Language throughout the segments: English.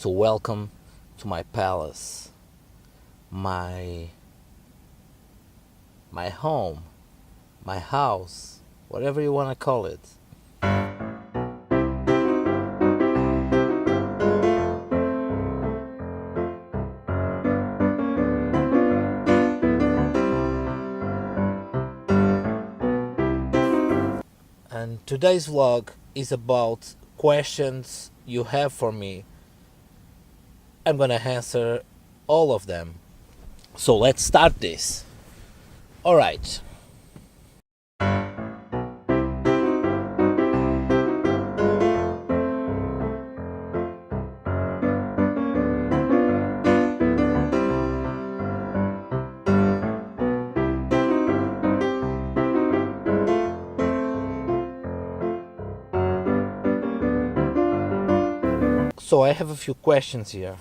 So welcome to my palace, my home, my house, whatever you want to call it. And today's vlog is about questions you have for me. I'm gonna answer all of them. So let's start this. All right. So I have a few questions here,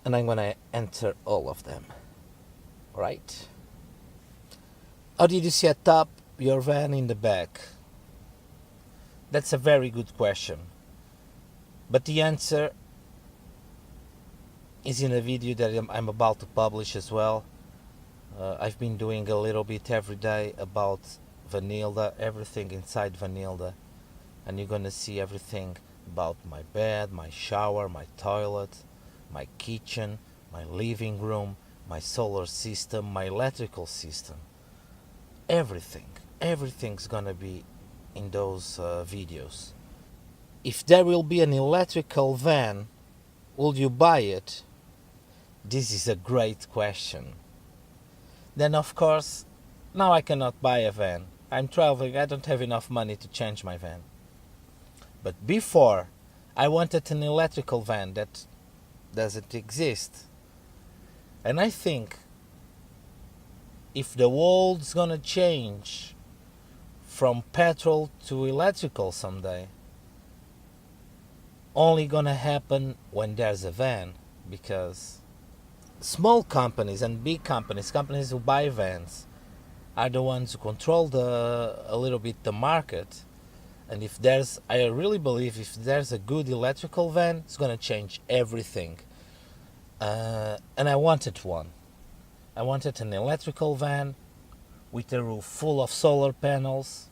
and I'm gonna answer all of them. Right? How did you set up your van in the back? That's a very good question. But the answer is in a video that I'm about to publish as well. I've been doing a little bit every day about Vanilda, everything inside Vanilda. And you're gonna see everything about my bed, my shower, my toilet, my kitchen, my living room, my solar system, my electrical system. Everything's gonna be in those videos. If there will be an electrical van, will you buy it? This is a great question. Then of course, now I cannot buy a van. I'm traveling, I don't have enough money to change my van. But before, I wanted an electrical van that doesn't exist. And I think if the world's gonna change from petrol to electrical someday, only gonna happen when there's a van, because small companies and big companies who buy vans, are the ones who control a little bit the market. And I really believe if there's a good electrical van, it's gonna change everything. And I wanted one. I wanted an electrical van with a roof full of solar panels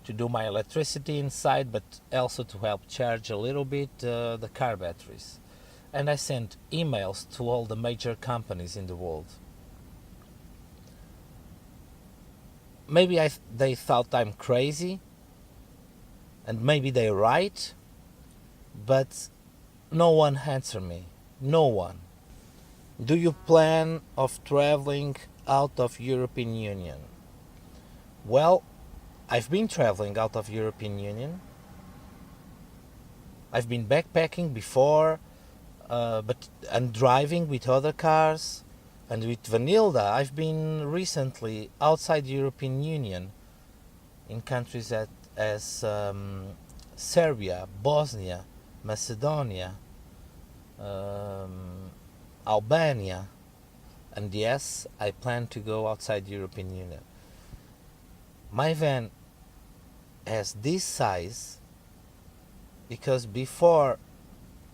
to do my electricity inside, but also to help charge a little bit the car batteries. And I sent emails to all the major companies in the world. Maybe they thought I'm crazy, and maybe they're right, but no one answered me. No one. Do you plan of traveling out of European Union? Well, I've been traveling out of European Union. I've been backpacking before, and driving with other cars. And with Vanilda, I've been recently outside the European Union in countries as Serbia, Bosnia, Macedonia, Albania, and yes, I plan to go outside the European Union. My van has this size because before,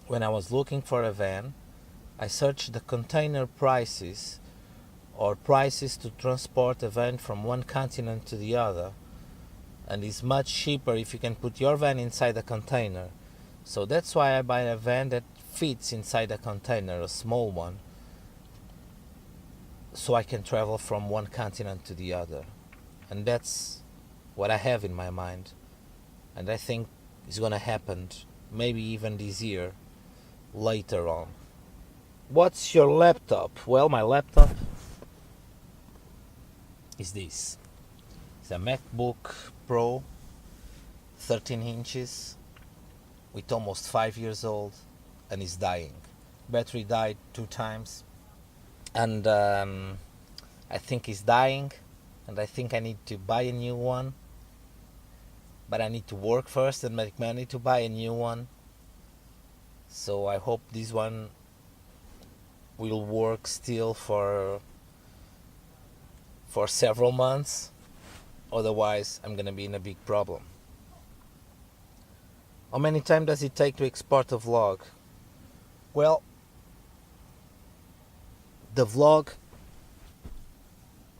when I was looking for a van, I searched the container prices, or prices to transport a van from one continent to the other, and it's much cheaper if you can put your van inside a container. So that's why I buy a van that fits inside a container, a small one, so I can travel from one continent to the other. And that's what I have in my mind, and I think it's gonna happen maybe even this year, later on. What's your laptop? Well, my laptop is this. It's a MacBook Pro, 13 inches, with almost 5 years old, and it's dying. Battery died 2 times, and I think it's dying, and I think I need to buy a new one. But I need to work first and make money to buy a new one. So I hope this one will work still for several months. Otherwise, I'm gonna be in a big problem. How many time does it take to export a vlog? Well, the vlog,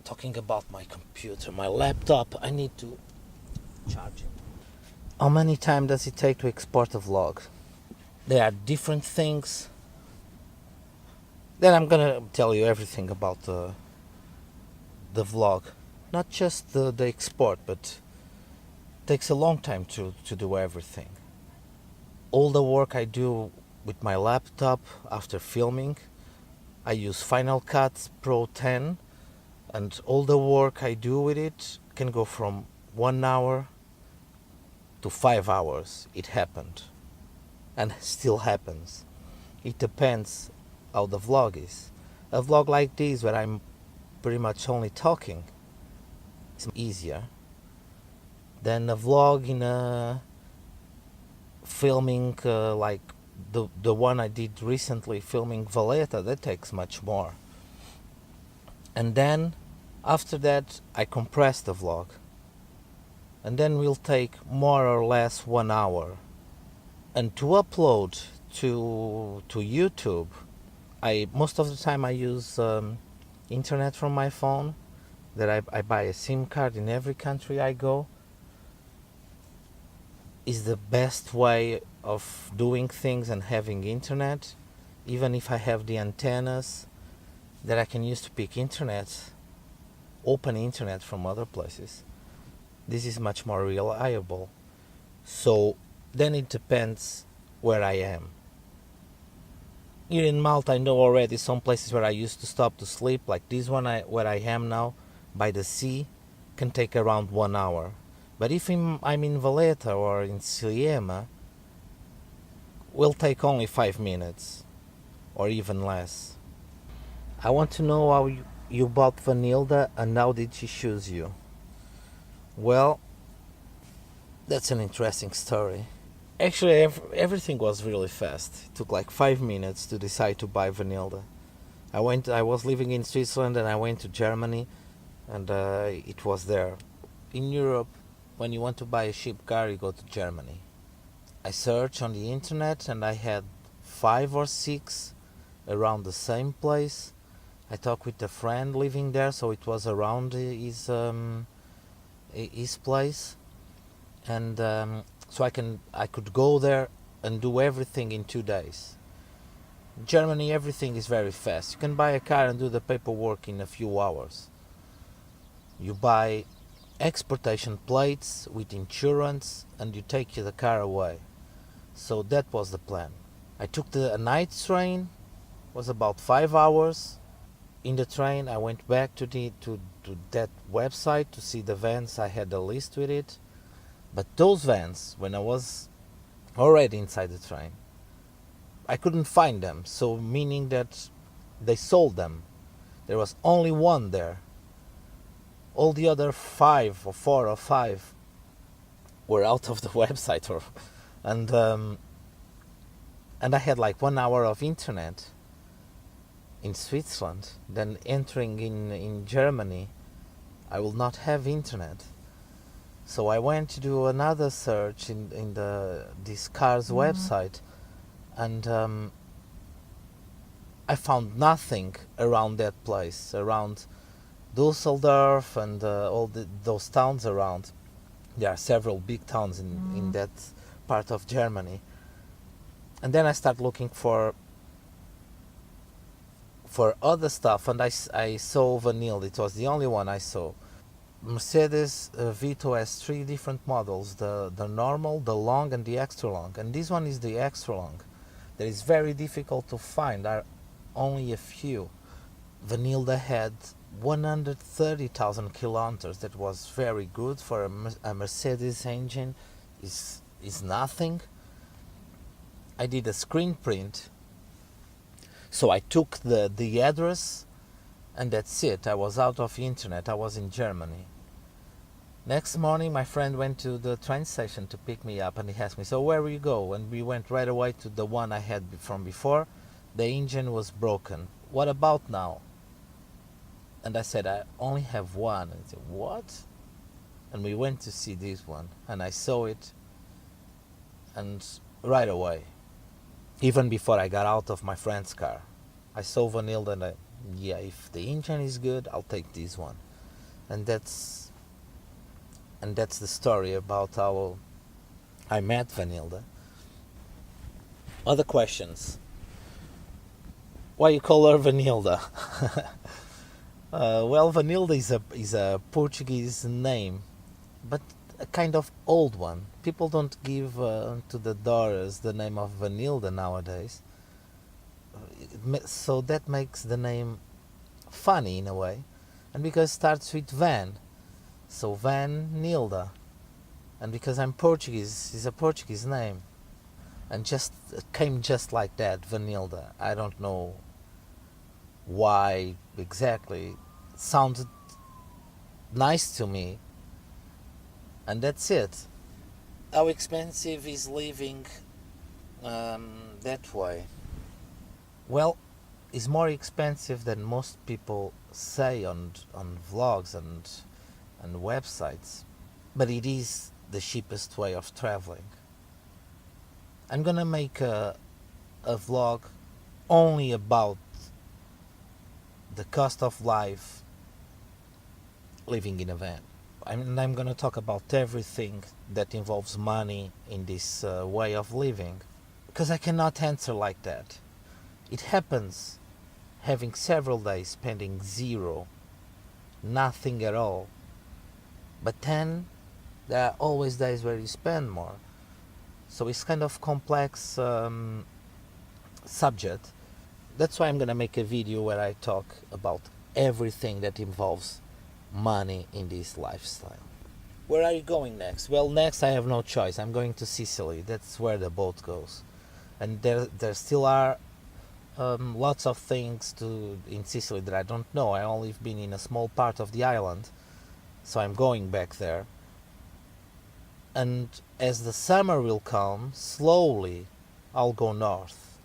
talking about my computer, my laptop, I need to charge it. How many time does it take to export a vlog? There are different things. Then I'm gonna tell you everything about the vlog. Not just the export, but it takes a long time to do everything. All the work I do with my laptop after filming, I use Final Cut Pro 10, and all the work I do with it can go from 1 hour to 5 hours. It happened, and still happens. It depends how the vlog is. A vlog like this, where I'm pretty much only talking, is easier than a vlog in a filming like the one I did recently, filming Valletta. That takes much more. And then after that I compress the vlog, and then will take more or less 1 hour. And to upload to YouTube, I most of the time I use internet from my phone. That I buy a SIM card in every country I go. Is the best way of doing things and having internet, even if I have the antennas that I can use to pick internet, open internet from other places. This is much more reliable. So then it depends where I am. Here in Malta, I know already some places where I used to stop to sleep, like this one where I am now, by the sea, can take around 1 hour. But if I'm in Valletta or in Sliema, will take only 5 minutes, or even less. I want to know how you bought Vanilda, and how did she choose you? Well, that's an interesting story. Actually, everything was really fast. It took like 5 minutes to decide to buy Vanilda. I was living in Switzerland, and I went to Germany, and it was there. In Europe, when you want to buy a cheap car, you go to Germany. I searched on the internet, and I had 5 or 6 around the same place. I talked with a friend living there, so it was around his place, and so I could go there and do everything in 2 days. In Germany, everything is very fast. You can buy a car and do the paperwork in a few hours. You buy exportation plates with insurance, and you take the car away. So that was the plan. I took a night train. It was about 5 hours. In the train, I went back to that website to see the vans. I had a list with it. But those vans, when I was already inside the train, I couldn't find them. So meaning that they sold them. There was only one there. All the other 5 or 4 or 5 were out of the website, and I had like 1 hour of internet in Switzerland. Then entering in Germany, I will not have internet. So I went to do another search in this car's website, and I found nothing around that place, around Dusseldorf and those towns around. There are several big towns in that part of Germany. And then I started looking for other stuff, and I saw Vanilda. It was the only one I saw. Mercedes Vito has 3 different models: the normal, the long, and the extra long. And this one is the extra long. That is very difficult to find. There are only a few. Vanilda had 130,000 kilometers. That was very good for a Mercedes engine. Is nothing. I did a screen print, so I took the address, and that's it. I was out of internet. I was in Germany. Next morning, my friend went to the train station to pick me up, and he asked me, "So where will you go?" And we went right away to the one I had from before. The engine was broken. What about now? And I said, "I only have one." And he said, "What?" And we went to see this one, and I saw it, and right away even before I got out of my friend's car. I saw Vanilda and yeah, if the engine is good, I'll take this one. And that's the story about how I met Vanilda. Other questions? Why you call her Vanilda? Well, Vanilda is a Portuguese name, but a kind of old one. People don't give to the daughters the name of Vanilda nowadays. So that makes the name funny in a way. And because it starts with Van, so Vanilda. And because I'm Portuguese, it's a Portuguese name. And just it came just like that, Vanilda. I don't know why exactly. It sounded nice to me. And that's it. How expensive is living that way? Well, it's more expensive than most people say on vlogs and websites, but it is the cheapest way of traveling. I'm gonna make a vlog only about the cost of life living in a van. I'm gonna talk about everything that involves money in this way of living, because I cannot answer like that. It happens having several days spending zero, nothing at all. But then there are always days where you spend more. So it's kind of complex subject. That's why I'm gonna make a video where I talk about everything that involves money in this lifestyle. Where are you going next? Well, next I have no choice. I'm going to Sicily. That's where the boat goes. And there still are lots of things in Sicily that I don't know. I only been in a small part of the island, so I'm going back there. And as the summer will come, slowly I'll go north.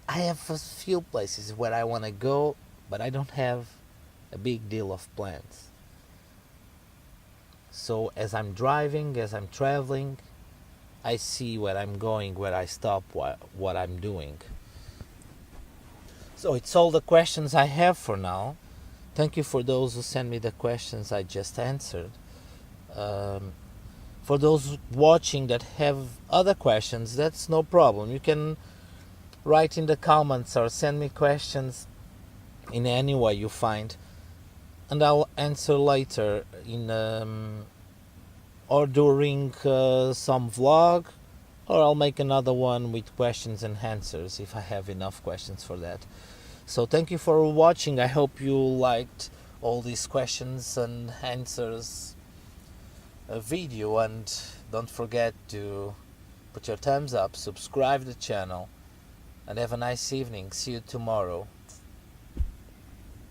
I have a few places where I want to go, but I don't have a big deal of plans. So as I'm driving, as I'm traveling, I see where I'm going, where I stop, what I'm doing. So it's all the questions I have for now. Thank you for those who sent me the questions I just answered. For those watching that have other questions, that's no problem. You can write in the comments or send me questions in any way you find, and I'll answer later in or during some vlog, or I'll make another one with questions and answers if I have enough questions for that. So thank you for watching. I hope you liked all these questions and answers video, and don't forget to put your thumbs up, subscribe to the channel, and have a nice evening. See you tomorrow.